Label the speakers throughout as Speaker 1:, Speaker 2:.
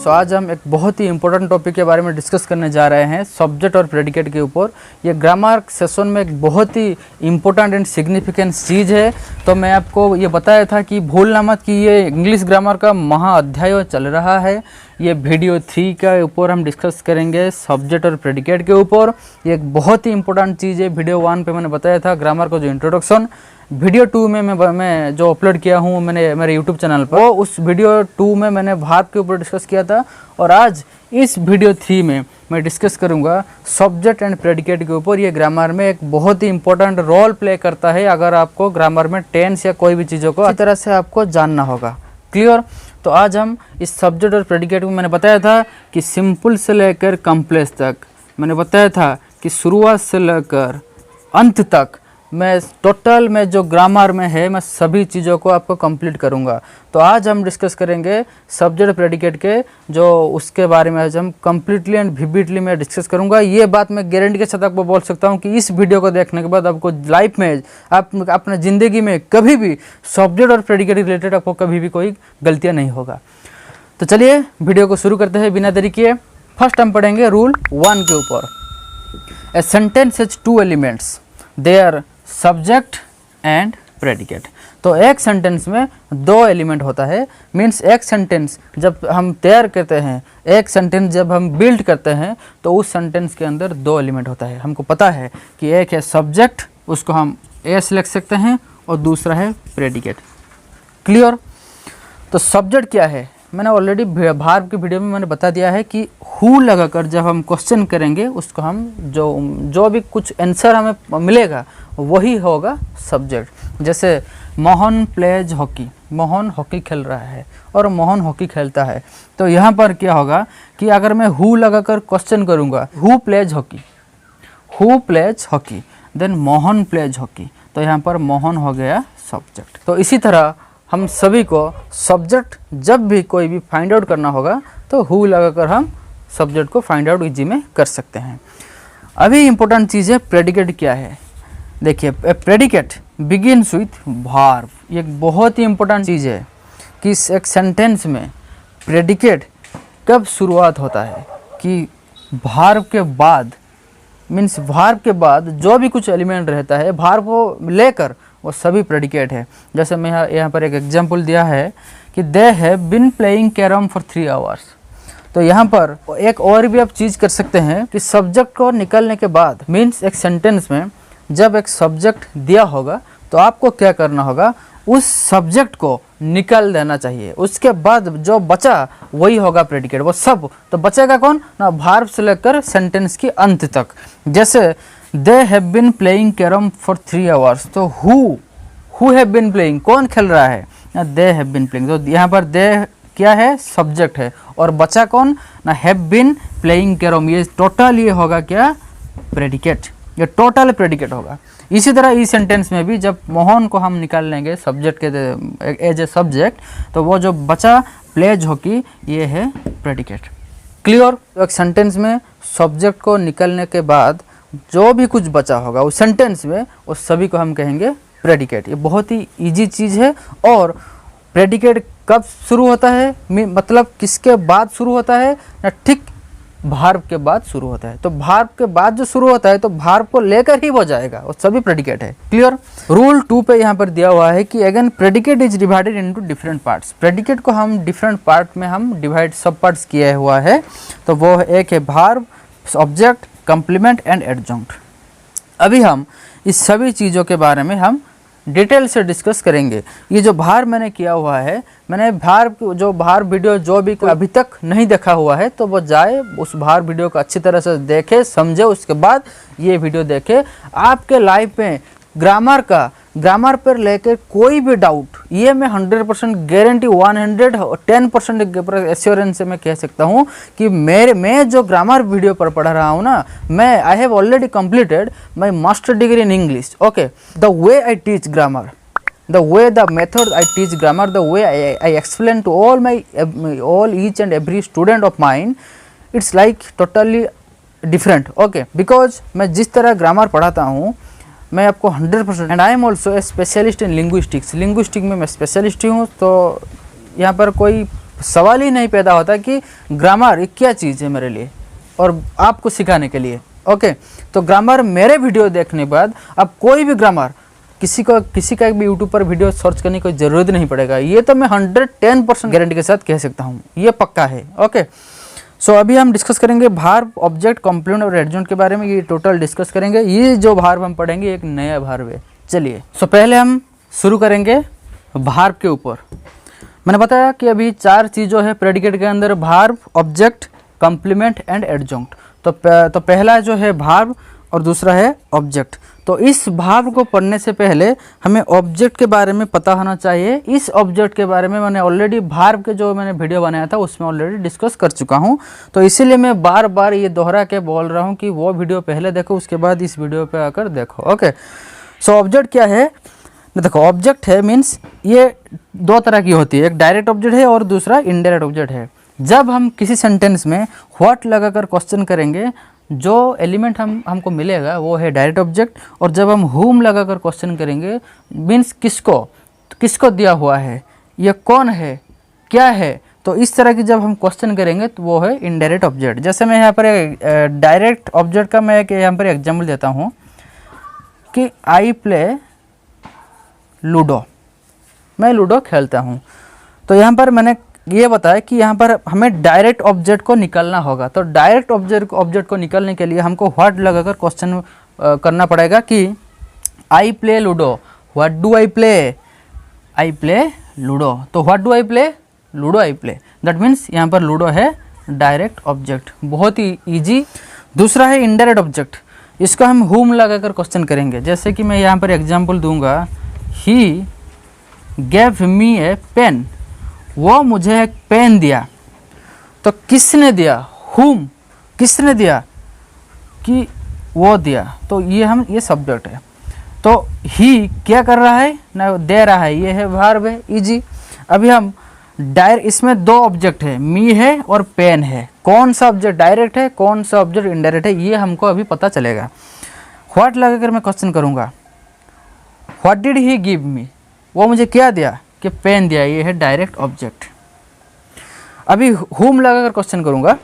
Speaker 1: सो आज हम एक बहुत ही इंपॉर्टेंट टॉपिक के बारे में डिस्कस करने जा रहे हैं, सब्जेक्ट और प्रेडिकेट के ऊपर। ये ग्रामर सेशन में एक बहुत ही इंपॉर्टेंट एंड सिग्निफिकेंट चीज़ है। तो मैं आपको ये बताया था कि भूलना मत कि ये इंग्लिश ग्रामर का महाअध्याय चल रहा है। ये वीडियो 3 के ऊपर हम डिस्कस करेंगे सब्जेक्ट और प्रेडिकेट के ऊपर। ये एक बहुत ही इंपॉर्टेंट चीज़ है। वीडियो 1 पे मैंने बताया था ग्रामर का जो इंट्रोडक्शन, वीडियो 2 में मैं जो अपलोड किया हूँ मैंने मेरे यूट्यूब चैनल पर, उस वीडियो 2 में मैंने भार्ब के ऊपर डिस्कस किया था। और आज इस वीडियो 3 में मैं डिस्कस करूँगा सब्जेक्ट एंड प्रेडिकेट के ऊपर। ये ग्रामर में एक बहुत ही इंपॉर्टेंट रोल प्ले करता है अगर आपको ग्रामर में टेंस या कोई भी चीज़ों को अच्छी तरह से आपको जानना होगा। क्लियर? तो आज हम इस सब्जेक्ट और प्रेडिकेट को, मैंने बताया था कि सिंपल से लेकर कॉम्प्लेक्स तक, मैंने बताया था कि शुरुआत से लेकर अंत तक मैं टोटल में जो ग्रामर में है मैं सभी चीज़ों को आपको कंप्लीट करूंगा। तो आज हम डिस्कस करेंगे सब्जेक्ट प्रेडिकेट के, जो उसके बारे में आज हम कंप्लीटली एंड विविडली मैं डिस्कस करूंगा। ये बात मैं गारंटी के साथ आपको बोल सकता हूं कि इस वीडियो को देखने के बाद आपको लाइफ में, आप अपने ज़िंदगी में कभी भी सब्जेक्ट और प्रेडिकेट रिलेटेड आपको कभी भी कोई गलतियाँ नहीं होगा। तो चलिए वीडियो को शुरू करते हैं बिना देरी किए। फर्स्ट हम पढ़ेंगे रूल 1 के ऊपर। A sentence has 2 elements, they are subject and predicate. तो एक सेंटेंस में 2 एलिमेंट होता है। मीन्स एक सेंटेंस जब हम तैयार करते हैं, एक सेंटेंस जब हम बिल्ड करते हैं, तो उस सेंटेंस के अंदर 2 एलिमेंट होता है। हमको पता है कि एक है सब्जेक्ट, उसको हम एस लिख सकते हैं, और दूसरा है प्रेडिकेट। क्लियर? तो सब्जेक्ट क्या है? मैंने ऑलरेडी भार्ब की वीडियो में मैंने बता दिया है कि हु लगाकर जब हम क्वेश्चन करेंगे, उसको हम जो भी कुछ आंसर हमें मिलेगा वही होगा सब्जेक्ट। जैसे Mohan plays hockey, Mohan hockey खेल रहा है और मोहन हॉकी खेलता है। तो यहाँ पर क्या होगा कि अगर मैं हु लगाकर क्वेश्चन करूँगा, who plays hockey, who plays hockey, then Mohan plays hockey, तो यहाँ पर मोहन हो गया सब्जेक्ट। तो इसी तरह हम सभी को सब्जेक्ट जब भी कोई भी फाइंड आउट करना होगा तो हु लगाकर हम सब्जेक्ट को फाइंड आउट इजी में कर सकते हैं। अभी इम्पोर्टेंट चीज़ है प्रेडिकेट क्या है। देखिए, प्रेडिकेट बिगिन्स विथ भार्ब। ये एक बहुत ही इम्पोर्टेंट चीज़ है कि एक सेंटेंस में प्रेडिकेट कब शुरुआत होता है, कि भार्ब के बाद, मीन्स भार्ब के बाद जो भी कुछ एलिमेंट रहता है भार्ब को लेकर वो सभी प्रेडिकेट है। जैसे मैं यहाँ पर एक एग्जांपल दिया है कि they have been playing carrom for 3 hours. तो यहाँ पर एक और भी आप चीज़ कर सकते हैं कि सब्जेक्ट को निकलने के बाद, मीन्स एक सेंटेंस में जब एक सब्जेक्ट दिया होगा तो आपको क्या करना होगा, उस सब्जेक्ट को निकाल देना चाहिए। उसके बाद जो बचा वही होगा प्रेडिकेट, वो सब। तो बचेगा कौन ना, भार्ब से लेकर सेंटेंस की अंत तक। जैसे they have been playing carrom for 3 hours, तो हु हैव बीन प्लेइंग, कौन खेल रहा है ना, दे हैव बीन प्लेइंग। तो यहाँ पर दे क्या है, सब्जेक्ट है, और बचा कौन ना, हैव बीन प्लेइंग कैरम। ये टोटल ये होगा क्या, प्रेडिकेट। ये टोटल प्रेडिकेट होगा। इसी तरह इस सेंटेंस में भी जब मोहन को हम निकाल लेंगे सब्जेक्ट के एज ए सब्जेक्ट, तो वो जो बचा प्लेज हॉकी, ये है प्रेडिकेट। क्लियर? एक सेंटेंस में सब्जेक्ट को निकालने के बाद जो भी कुछ बचा होगा उस सेंटेंस में, उस सभी को हम कहेंगे प्रेडिकेट। ये बहुत ही इजी चीज़ है। और प्रेडिकेट कब शुरू होता है, मतलब किसके बाद शुरू होता है ना, ठीक भार्ब के बाद शुरू होता है। तो भार्ब के बाद जो शुरू होता है तो भार्ब को लेकर ही वो जाएगा, वो सभी प्रेडिकेट है। क्लियर? रूल 2 पे यहाँ पर दिया हुआ है कि again predicate is divided into different parts. Predicate को हम डिफरेंट पार्ट में हम डिवाइड, सब पार्ट्स किया हुआ है। तो वो एक है verb, object, complement and adjunct. अभी हम इस सभी चीज़ों के बारे में हम डिटेल से डिस्कस करेंगे। ये जो भार्ब मैंने किया हुआ है, मैंने भार्ब वीडियो जो भी अभी तक नहीं देखा हुआ है तो वो जाए उस भार्ब वीडियो को अच्छी तरह से देखे, समझे, उसके बाद ये वीडियो देखे। आपके लाइफ में ग्रामर पर लेकर कोई भी डाउट, ये मैं 100% गारंटी, 110% एश्योरेंस से मैं कह सकता हूँ कि मैं जो ग्रामर वीडियो पर पढ़ा रहा हूँ ना, मैं I have already completed my master degree in English. Okay, the way I teach grammar, the way, the method I teach grammar, the way I explain to each and every student of mine, it's like totally different. Okay, because मैं जिस तरह grammar पढ़ाता हूँ मैं आपको 100%, and I am also a specialist in linguistics. Linguistic में मैं specialist हूँ। तो यहाँ पर कोई सवाल ही नहीं पैदा होता कि ग्रामर एक क्या चीज़ है मेरे लिए और आपको सिखाने के लिए। ओके, तो ग्रामर मेरे वीडियो देखने के बाद अब कोई भी ग्रामर किसी का भी यूट्यूब पर वीडियो सर्च करने की कोई ज़रूरत नहीं पड़ेगा। ये तो मैं 110% गारंटी के साथ कह सकता हूँ, ये पक्का है। ओके, सो अभी हम डिस्कस करेंगे भार्ब, ऑब्जेक्ट, कॉम्प्लीमेंट और एडजंक्ट के बारे में। ये टोटल डिस्कस करेंगे। ये जो भार्ब हम पढ़ेंगे एक नया भार्ब है। चलिए, सो पहले हम शुरू करेंगे भार्ब के ऊपर। मैंने बताया कि अभी 4 चीज़ों है प्रेडिकेट के अंदर, verb, object, complement and adjunct. तो पहला जो है भार्ब और दूसरा है ऑब्जेक्ट। तो इस भार्ब को पढ़ने से पहले हमें ऑब्जेक्ट के बारे में पता होना चाहिए। इस ऑब्जेक्ट के बारे में मैंने ऑलरेडी भार्ब के जो मैंने वीडियो बनाया था उसमें ऑलरेडी डिस्कस कर चुका हूं, तो इसीलिए मैं बार बार ये दोहरा के बोल रहा हूं कि वो वीडियो पहले देखो, उसके बाद इस वीडियो पे आकर देखो। ओके, सो ऑब्जेक्ट क्या है? देखो, ऑब्जेक्ट है मीन्स ये 2 तरह की होती है, एक डायरेक्ट ऑब्जेक्ट है और दूसरा इनडायरेक्ट ऑब्जेक्ट है। जब हम किसी सेंटेंस में व्हाट लगाकर क्वेश्चन करेंगे, जो एलिमेंट हमको मिलेगा वो है डायरेक्ट ऑब्जेक्ट, और जब हम हुम लगाकर क्वेश्चन करेंगे मीन्स किसको दिया हुआ है, ये कौन है, क्या है, तो इस तरह की जब हम क्वेश्चन करेंगे तो वो है इनडायरेक्ट ऑब्जेक्ट। जैसे मैं यहाँ पर डायरेक्ट ऑब्जेक्ट का मैं यहाँ पर एग्जाम्पल देता हूँ कि आई प्ले लूडो, मैं लूडो खेलता हूँ। तो यहाँ पर मैंने ये बताया कि यहाँ पर हमें डायरेक्ट ऑब्जेक्ट को निकालना होगा। तो डायरेक्ट ऑब्जेक्ट को निकालने के लिए हमको व्हाट लगाकर क्वेश्चन करना पड़ेगा कि I play ludo, what do I play, I play ludo. तो what do I play, ludo I play, that means यहाँ पर लूडो है डायरेक्ट ऑब्जेक्ट, बहुत ही ईजी। दूसरा है इनडायरेक्ट ऑब्जेक्ट, इसका हम हुम लगाकर क्वेश्चन करेंगे। जैसे कि मैं यहाँ पर एग्जाम्पल दूंगा, he gave me A pen, वो मुझे एक पेन दिया। तो किसने दिया, हुम, किसने दिया, कि वो दिया। तो ये सब्जेक्ट है। तो ही क्या कर रहा है ना, दे रहा है, ये है वर्ब है, इजी। अभी हम इसमें 2 ऑब्जेक्ट है, मी है और पेन है। कौन सा ऑब्जेक्ट डायरेक्ट है, कौन सा ऑब्जेक्ट इनडायरेक्ट है, ये हमको अभी पता चलेगा। व्हाट लगाकर मैं क्वेश्चन करूँगा, what did he give me, वो मुझे क्या दिया, कि पेन दिया, ये है डायरेक्ट ऑब्जेक्ट। अभी हुम लगाकर क्वेश्चन करूंगा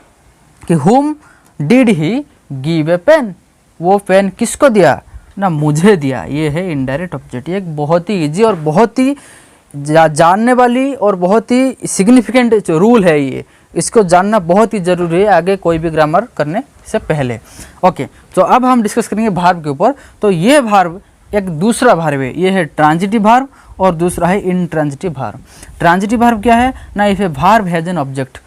Speaker 1: कि whom did he give a pen, वो पेन किसको दिया ना, मुझे दिया, ये है इनडायरेक्ट ऑब्जेक्ट। ये एक बहुत ही इजी और बहुत ही जानने वाली और बहुत ही सिग्निफिकेंट रूल है ये, इसको जानना बहुत ही ज़रूरी है आगे कोई भी ग्रामर करने से पहले। ओके, तो अब हम डिस्कस करेंगे भार्ब के ऊपर। तो ये भार्ब एक दूसरा भार्ब है, ये है ट्रांजिटिव भार्ब और दूसरा है इंट्रांजिटिव भार्ब। ट्रांजिटिव भार्ब क्या है ना, if a verb has an object,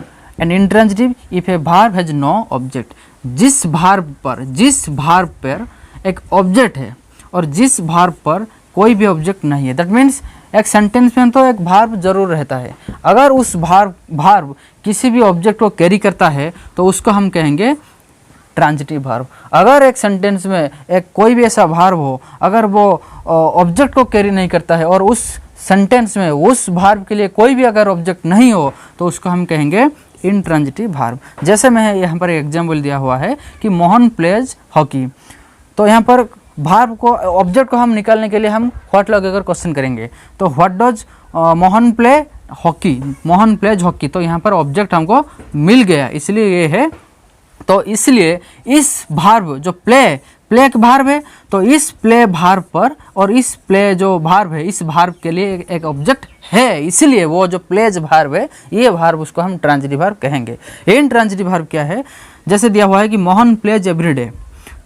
Speaker 1: and intransitive if a verb has no object. जिस भार्ब पर एक ऑब्जेक्ट है और जिस भार्ब पर कोई भी ऑब्जेक्ट नहीं है, दैट मीन्स एक सेंटेंस में तो एक भार्ब जरूर रहता है। अगर उस भार्ब किसी भी ऑब्जेक्ट को कैरी करता है तो उसको हम कहेंगे ट्रांजिटिव भार्ब। अगर एक सेंटेंस में एक कोई भी ऐसा भार्ब हो, अगर वो ऑब्जेक्ट को कैरी नहीं करता है और उस सेंटेंस में उस भार्ब के लिए कोई भी अगर ऑब्जेक्ट नहीं हो तो उसको हम कहेंगे इंट्रांजिटिव भार्ब। जैसे मैं यहाँ पर एग्जाम्पल दिया हुआ है कि मोहन प्लेज हॉकी। तो यहाँ पर भार्ब को, ऑब्जेक्ट को हम निकालने के लिए हम व्हाट लगाकर क्वेश्चन करेंगे। तो what does Mohan play hockey, Mohan plays hockey. तो यहाँ पर ऑब्जेक्ट हमको मिल गया, इसलिए ये है। तो इसलिए इस भार्ब जो प्ले एक भार्ब है, तो इस प्ले भार्ब पर और इस प्ले जो भार्ब है, इस भार्ब के लिए एक ऑब्जेक्ट है, इसलिए वो जो प्लेज भार्ब है, ये भार्ब उसको हम ट्रांजिटिव भार्ब कहेंगे। इंट्रांजिटिव भार्ब क्या है, जैसे दिया हुआ है कि मोहन प्लेज एवरीडे।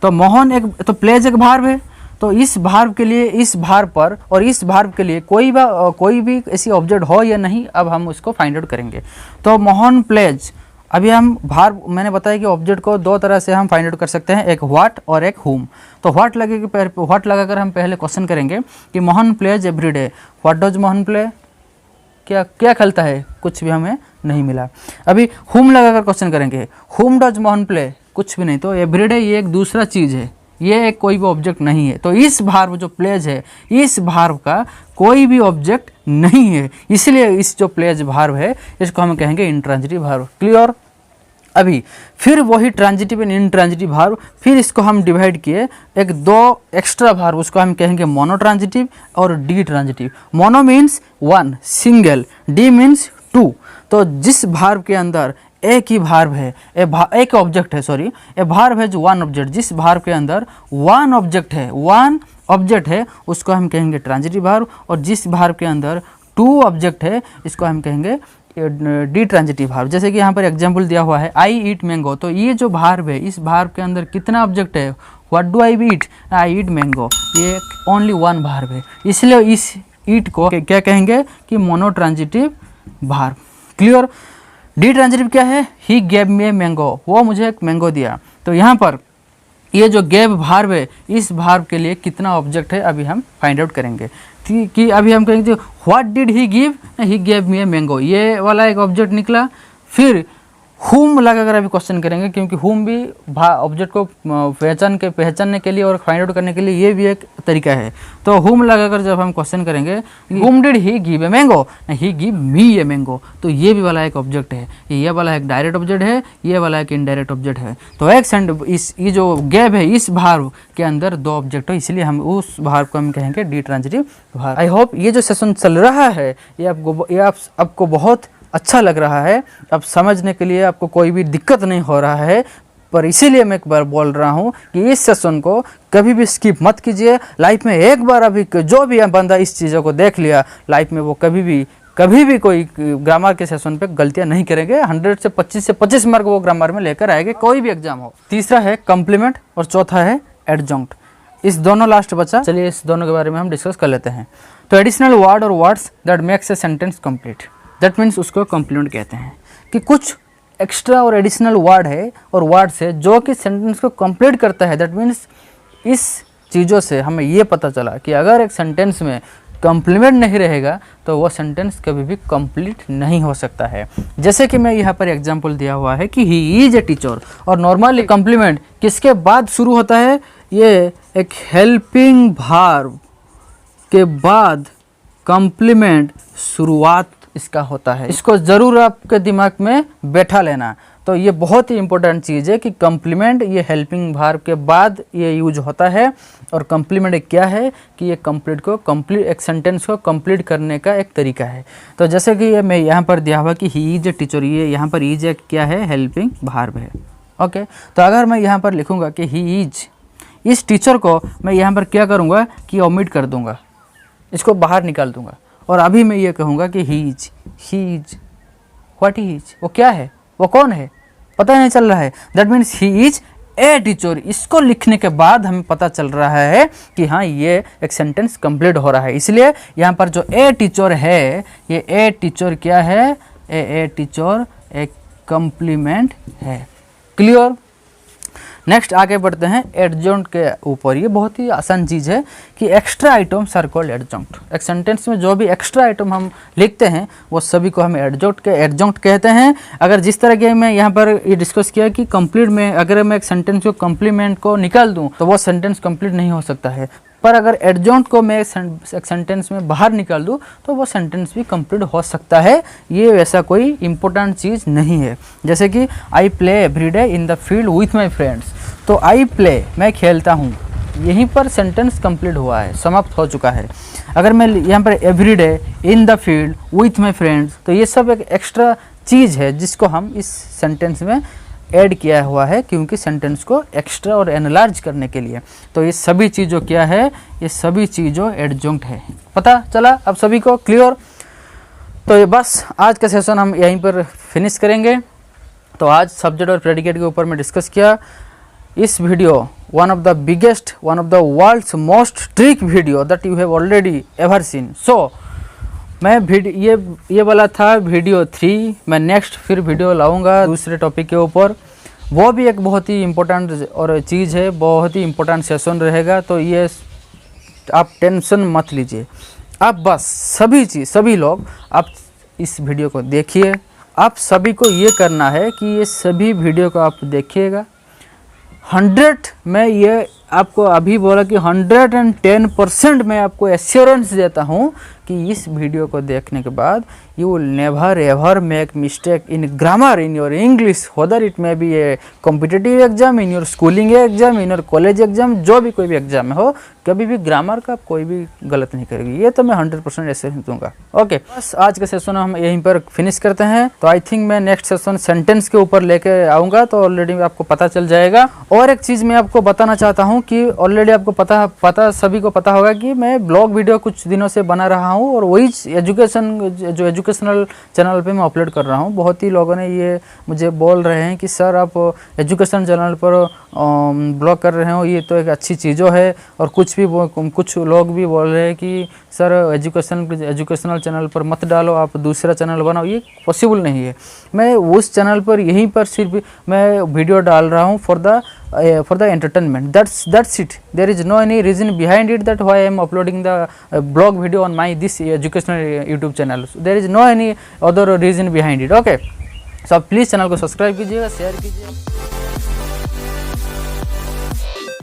Speaker 1: तो प्लेज एक भार्ब है, तो इस भार्ब के लिए, इस भार्ब पर और इस भार्ब के लिए कोई भी ऐसी ऑब्जेक्ट हो या नहीं, अब हम उसको फाइंड आउट करेंगे। तो मोहन प्लेज, अभी हम भार्ब, मैंने बताया कि ऑब्जेक्ट को 2 तरह से हम फाइंड आउट कर सकते हैं, एक व्हाट और एक हुम। तो व्हाट लगाकर हम पहले क्वेश्चन करेंगे कि Mohan plays everyday, what does Mohan play, क्या खेलता है, कुछ भी हमें नहीं मिला। अभी हुम लगाकर क्वेश्चन करेंगे, हुम डज मोहन प्ले, कुछ भी नहीं। तो एवरीडे ये एक दूसरा चीज़ है, ये एक कोई भी ऑब्जेक्ट नहीं है। तो इस भार्ब जो प्लेज है, इस भार्ब का कोई भी ऑब्जेक्ट नहीं है, इसलिए इस जो प्लेज भार्ब है इसको हम कहेंगे इंट्रांजिटिव भार्ब। क्लियर। अभी फिर वही ट्रांजिटिव एंड इंट्रांजिटिव भार्ब, फिर इसको हम डिवाइड किए एक 2 एक्स्ट्रा भार्ब, उसको हम कहेंगे मोनो ट्रांजिटिव और D transitive. Mono means 1 single, D means 2। तो जिस भार्ब के अंदर एक ही भार्ब है, एक ऑब्जेक्ट है, सॉरी, ए भार्ब है जो वन ऑब्जेक्ट, जिस भार्ब के अंदर वन ऑब्जेक्ट है उसको हम कहेंगे ट्रांजिटिव भार्ब, और जिस भार्ब के अंदर टू ऑब्जेक्ट है इसको हम कहेंगे डी ट्रांजिटिव भार्ब। जैसे कि यहाँ पर एग्जाम्पल दिया हुआ है आई ईट मैंगो, तो ये जो भार्ब है इस भार्ब के अंदर कितना ऑब्जेक्ट है, what do I eat, I eat mango, ये ओनली वन भार्ब है, इसलिए इस ईट को क्या कहेंगे कि monotransitive verb. Clear. D transitive क्या है, he gave me a mango, वो मुझे एक मैंगो दिया। तो यहाँ पर ये जो गेव भार्ब है इस भार्ब के लिए कितना ऑब्जेक्ट है अभी हम फाइंड आउट करेंगे कि अभी हम कहेंगे what did he give, he gave me a mango, ये वाला एक ऑब्जेक्ट निकला। फिर हुम लगाकर अभी क्वेश्चन करेंगे, क्योंकि हुम भी ऑब्जेक्ट को पहचानने के लिए और फाइंड आउट करने के लिए ये भी एक तरीका है। तो हुम लगाकर जब हम क्वेश्चन करेंगे हुम did he give a mango, he give me a mango, तो ये भी वाला एक ऑब्जेक्ट है, ये वाला एक डायरेक्ट ऑब्जेक्ट है, ये वाला एक इनडायरेक्ट ऑब्जेक्ट है। तो एक ये जो गैप है इस भार्ब के अंदर दो ऑब्जेक्ट है, इसलिए हम उस भार्ब को हम कहेंगे D transitive verb. I hope ये जो सेशन चल रहा है ये आपको बहुत अच्छा लग रहा है, अब समझने के लिए आपको कोई भी दिक्कत नहीं हो रहा है। पर इसीलिए मैं एक बार बोल रहा हूँ कि इस सेशन को कभी भी स्किप मत कीजिए। लाइफ में एक बार अभी जो भी बंदा इस चीज़ों को देख लिया, लाइफ में वो कभी भी कोई ग्रामर के सेशन पे गलतियाँ नहीं करेंगे। 100 से 25 मार्क वो ग्रामर में लेकर आएंगे, कोई भी एग्जाम हो। तीसरा है कम्प्लीमेंट और चौथा है एडजंक्ट। इस दोनों लास्ट बचा, चलिए इस दोनों के बारे में हम डिस्कस कर लेते हैं। तो एडिशनल वर्ड और words that makes a sentence complete, that means उसको कम्प्लीमेंट कहते हैं कि कुछ एक्स्ट्रा और एडिशनल वर्ड है और वर्ड्स है जो कि सेंटेंस को कंप्लीट करता है। दैट मीन्स इस चीज़ों से हमें ये पता चला कि अगर एक सेंटेंस में कम्प्लीमेंट नहीं रहेगा तो वो सेंटेंस कभी भी कंप्लीट नहीं हो सकता है। जैसे कि मैं यहाँ पर एग्जांपल दिया हुआ है कि ही इज ए टीचर, और नॉर्मली कम्प्लीमेंट किसके बाद शुरू होता है, ये एक हेल्पिंग भार्ब के बाद कम्प्लीमेंट शुरुआत इसका होता है। इसको ज़रूर आपके दिमाग में बैठा लेना। तो ये बहुत ही इंपॉर्टेंट चीज़ है कि कम्प्लीमेंट ये हेल्पिंग भार्ब के बाद ये यूज होता है। और कम्प्लीमेंट क्या है कि ये एक सेंटेंस को कंप्लीट करने का एक तरीका है। तो जैसे कि ये मैं यहाँ पर दिया हुआ कि ही इज ए टीचर, ये यहाँ पर इज एक क्या है, हेल्पिंग भार्ब है। ओके, तो अगर मैं यहाँ पर लिखूँगा कि ही इज, इस टीचर को मैं यहाँ पर क्या करूँगा कि ओमिट कर दूँगा, इसको बाहर निकाल दूँगा, और अभी मैं ये कहूँगा कि he is what he is, वो क्या है, वो कौन है, पता ही नहीं चल रहा है। That means he is a teacher. इसको लिखने के बाद हमें पता चल रहा है कि हाँ ये एक सेंटेंस कंप्लीट हो रहा है। इसलिए यहाँ पर जो ए टीचर है, ये ए टीचर क्या है, ए टीचर एक कम्प्लीमेंट है। क्लियर। नेक्स्ट आगे बढ़ते हैं एडजंक्ट के ऊपर। ये बहुत ही आसान चीज़ है कि extra items are called adjunct. एक सेंटेंस में जो भी एक्स्ट्रा आइटम हम लिखते हैं वो सभी को हम एडजंक्ट कहते हैं। अगर जिस तरह के मैं यहाँ पर ये डिस्कस किया कि कंप्लीट में अगर मैं एक सेंटेंस को कम्प्लीमेंट को निकाल दूँ तो वो सेंटेंस कंप्लीट नहीं हो सकता है, पर अगर एडजंक्ट को मैं एक सेंटेंस में बाहर निकाल दूँ तो वो सेंटेंस भी कंप्लीट हो सकता है। ये वैसा कोई इम्पोर्टेंट चीज़ नहीं है। जैसे कि I play everyday in the field with my friends, तो आई प्ले मैं खेलता हूँ, यहीं पर सेंटेंस कंप्लीट हुआ है, समाप्त हो चुका है। अगर मैं यहाँ पर everyday in the field with my friends, तो ये सब एक एक्स्ट्रा चीज़ है जिसको हम इस सेंटेंस में ऐड किया हुआ है, क्योंकि सेंटेंस को एक्स्ट्रा और एनलार्ज करने के लिए। तो ये सभी चीज़ों क्या है, ये सभी चीज़ों एडजंक्ट है। पता चला अब सभी को, क्लियर। तो ये बस आज का सेशन हम यहीं पर फिनिश करेंगे। तो आज सब्जेक्ट और प्रेडिकेट के ऊपर मैं डिस्कस किया। इस video one of the world's most trick video that you have already ever seen. So मैं ये वाला था वीडियो 3। मैं नेक्स्ट फिर वीडियो लाऊंगा दूसरे टॉपिक के ऊपर, वो भी एक बहुत ही इम्पोर्टेंट और चीज़ है, बहुत ही इम्पोर्टेंट सेशन रहेगा। तो ये आप टेंशन मत लीजिए, आप बस सभी लोग आप इस वीडियो को देखिए। आप सभी को ये करना है कि ये सभी वीडियो को आप देखिएगा। 100 में ये आपको अभी बोला कि 110% मैं आपको एश्योरेंस देता हूँ कि इस वीडियो को देखने के बाद you will never ever make mistake in grammar in your English, whether it may be A competitive exam, in your schooling exam, in your college exam, जो भी कोई भी एग्जाम में हो, कभी भी ग्रामर का कोई भी गलत नहीं करेगी, ये तो मैं 100% एश्योरेंस दूंगा। ओके, बस आज का सेशन हम यहीं पर फिनिश करते हैं। तो आई थिंक मैं नेक्स्ट सेशन सेंटेंस के ऊपर लेके आऊँगा, तो ऑलरेडी आपको पता चल जाएगा। और एक चीज़ मैं आपको बताना चाहता हूँ कि ऑलरेडी आपको पता सभी को पता होगा कि मैं ब्लॉग वीडियो कुछ दिनों से बना रहा हूँ और वही एजुकेशनल चैनल पे मैं अपलोड कर रहा हूँ। बहुत ही लोगों ने ये मुझे बोल रहे हैं कि सर आप एजुकेशन चैनल पर ब्लॉग कर रहे हो, ये तो एक अच्छी चीज़ों है। और कुछ लोग भी बोल रहे हैं कि सर एजुकेशनल चैनल पर मत डालो, आप दूसरा चैनल बनाओ, ये पॉसिबल नहीं है। मैं उस चैनल पर यहीं पर सिर्फ मैं वीडियो डाल रहा हूँ for the entertainment, that's it. There is no any reason behind it that why I am uploading the blog video on my this educational YouTube channel. There is no any other reason behind it. Okay, so please channel को subscribe कीजिएगा, share कीजिए।